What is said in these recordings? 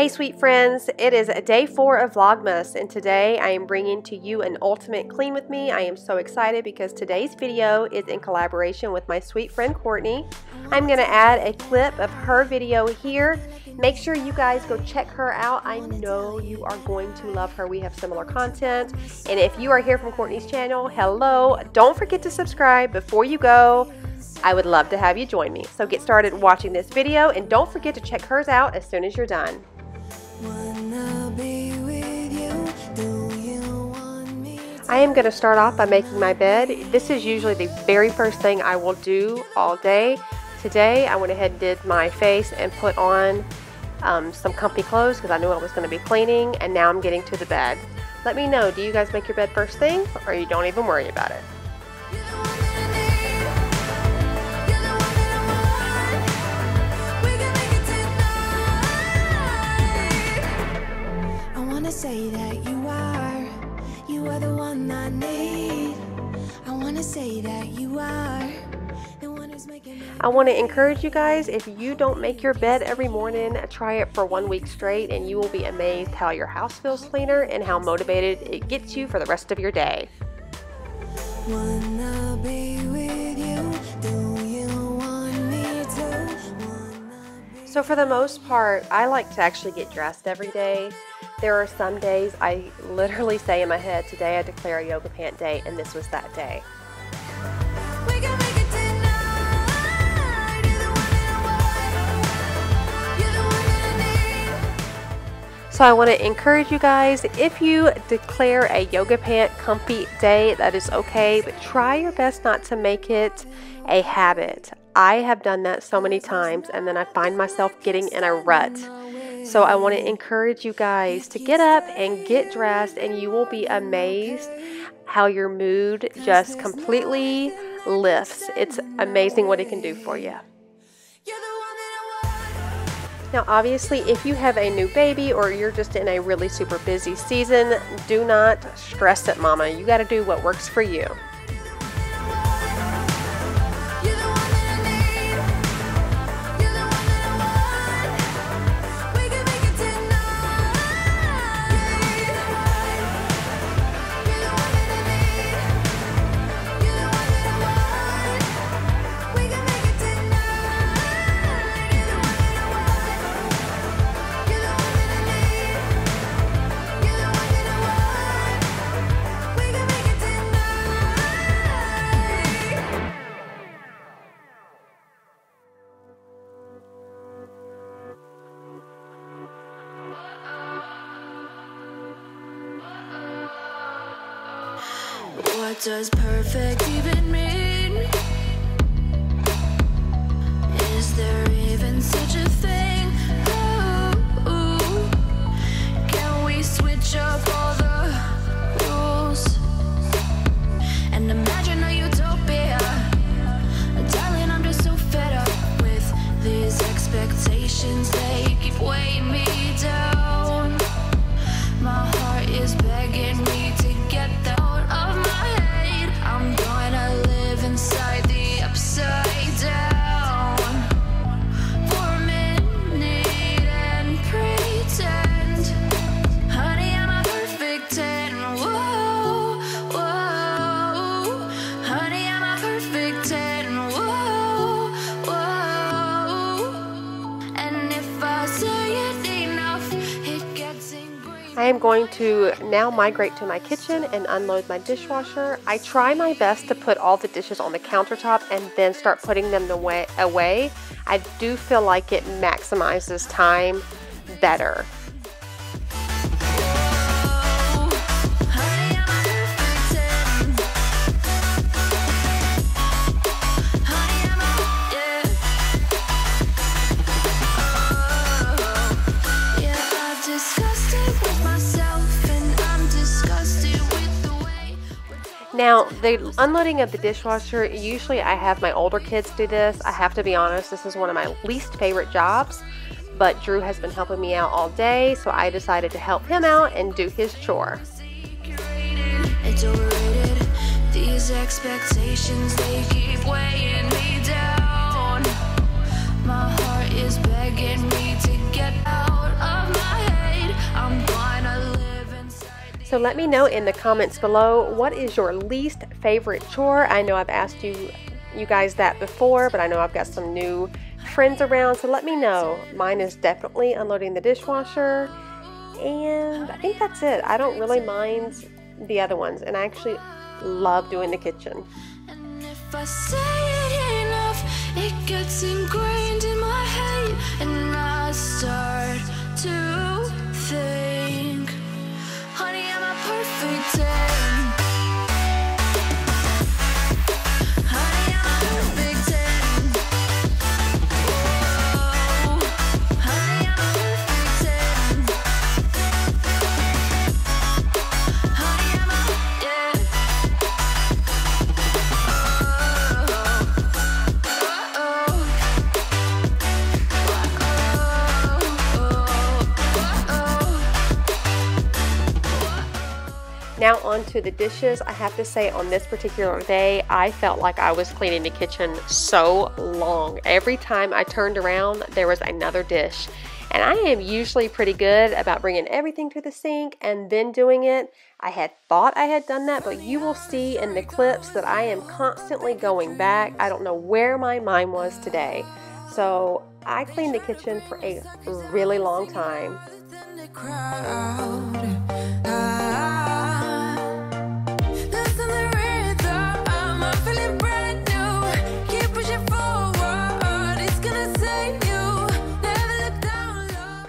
Hey sweet friends, it is day 4 of Vlogmas, and today I am bringing to you an ultimate clean with me. I am so excited because today's video is in collaboration with my sweet friend Courtney. I'm going to add a clip of her video here. Make sure you guys go check her out. I know you are going to love her. We have similar content, and if you are here from Courtney's channel, hello. Don't forget to subscribe before you go. I would love to have you join me. So get started watching this video, and don't forget to check hers out as soon as you're done. I am going to start off by making my bed. This is usually the very first thing I will do all day. Today I went ahead and did my face and put on some comfy clothes because I knew I was going to be cleaning, and now I'm getting to the bed. Let me know, do you guys make your bed first thing, or you don't even worry about it? Say that you are the one I need. I want to say that you are the one who's making me. I want to encourage you guys, if you don't make your bed every morning, try it for 1 week straight and you will be amazed how your house feels cleaner and how motivated it gets you for the rest of your day. Wanna be with you. Do you want me to? So for the most part, I like to actually get dressed every day. There are some days I literally say in my head, today I declare a yoga pant day, and this was that day. So I want to encourage you guys, if you declare a yoga pant comfy day, that is okay, but try your best not to make it a habit. I have done that so many times, and then I find myself getting in a rut. So I want to encourage you guys to get up and get dressed, and you will be amazed how your mood just completely lifts. It's amazing what it can do for you. Now obviously, if you have a new baby or you're just in a really super busy season, do not stress it, mama. You got to do what works for you. What does perfect even mean? Is there even such a thing? Ooh, can we switch up all the rules and imagine a utopia? Darling, I'm just so fed up with these expectations. They keep weighing me down. My heart is begging me to get that out of my head. I'm gonna live inside the upside down for a minute and pretend, honey, I'm a perfect 10. Whoa, whoa, honey, I'm a perfect 10. Whoa, whoa, and if I say it enough, it gets ingrained. I am going to now migrate to my kitchen and unload my dishwasher. I try my best to put all the dishes on the countertop and then start putting them away. I do feel like it maximizes time better. Now, the unloading of the dishwasher, usually I have my older kids do this. I have to be honest, this is one of my least favorite jobs, but Drew has been helping me out all day, so I decided to help him out and do his chore. It's overrated. These expectations, they keep weighing me down. My heart is begging me to get out of my hate. I'm gonna live inside these. So let me know in the comments below, what is your least favorite chore? I know I've asked you guys that before, but I know I've got some new friends around, so let me know. Mine is definitely unloading the dishwasher, and I think that's it. I don't really mind the other ones, and I actually love doing the kitchen. And if I say it enough, it gets ingrained in my head, and I start to think, honey, I'm a perfect 10. Honey, I'm a perfect 10. Whoa, honey, I'm a perfect 10. Honey, I'm a, yeah. Now on to the dishes. I have to say, on this particular day, I felt like I was cleaning the kitchen so long. Every time I turned around, there was another dish. And I am usually pretty good about bringing everything to the sink and then doing it. I had thought I had done that, but you will see in the clips that I am constantly going back. I don't know where my mind was today. So I cleaned the kitchen for a really long time.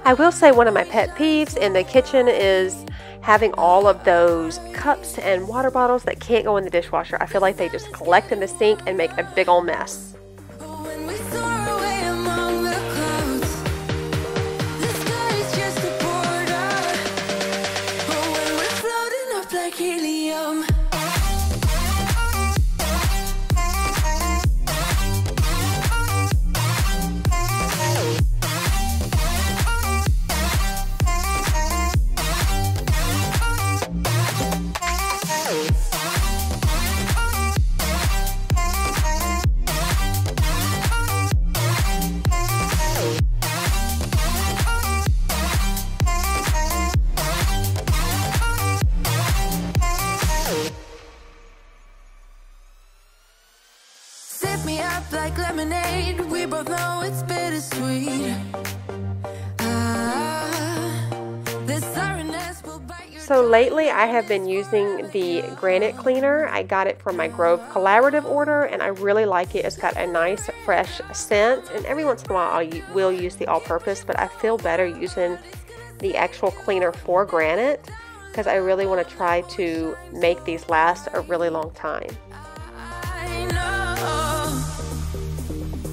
I will say one of my pet peeves in the kitchen is having all of those cups and water bottles that can't go in the dishwasher. I feel like they just collect in the sink and make a big old mess. Like lemonade, we both know it's bittersweet. So lately I have been using the granite cleaner. I got it from my Grove collaborative order, and I really like it. It's got a nice fresh scent, and every once in a while I will use the all-purpose, but I feel better using the actual cleaner for granite because I really want to try to make these last a really long time.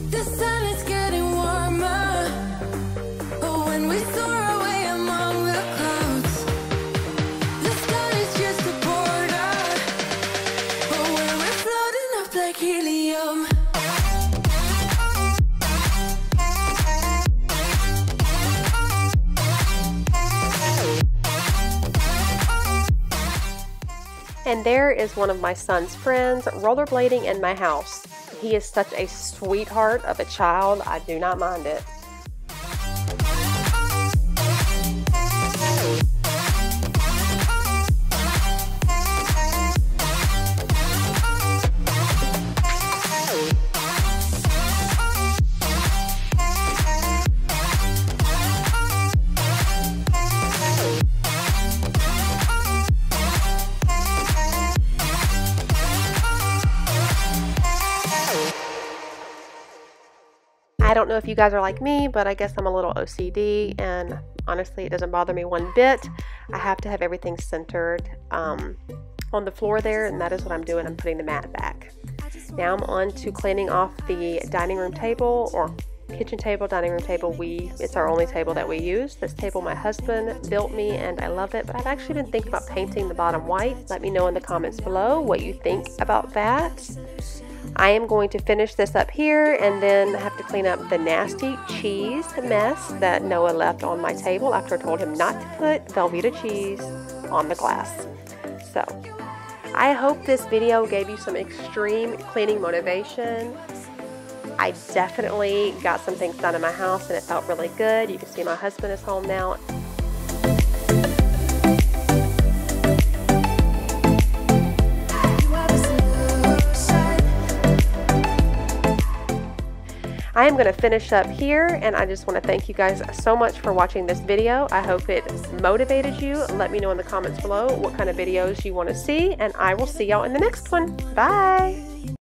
The sun is getting warmer, but when we soar away among the clouds, the sky is just a border, but when we're floating up like helium. And there is one of my son's friends rollerblading in my house. He is such a sweetheart of a child. I do not mind it. I don't know if you guys are like me, but I guess I'm a little OCD, and honestly it doesn't bother me one bit. I have to have everything centered on the floor there, and that is what I'm doing. I'm putting the mat back. Now I'm on to cleaning off the dining room table, or kitchen table, dining room table. It's our only table that we use. This table my husband built me, and I love it, but I've actually been thinking about painting the bottom white. Let me know in the comments below what you think about that. I am going to finish this up here, and then I have to clean up the nasty cheese mess that Noah left on my table after I told him not to put Velveeta cheese on the glass. So I hope this video gave you some extreme cleaning motivation. I definitely got some things done in my house and it felt really good. You can see my husband is home now. I am going to finish up here, and I just want to thank you guys so much for watching this video. I hope it motivated you. Let me know in the comments below what kind of videos you want to see, and I will see y'all in the next one. Bye!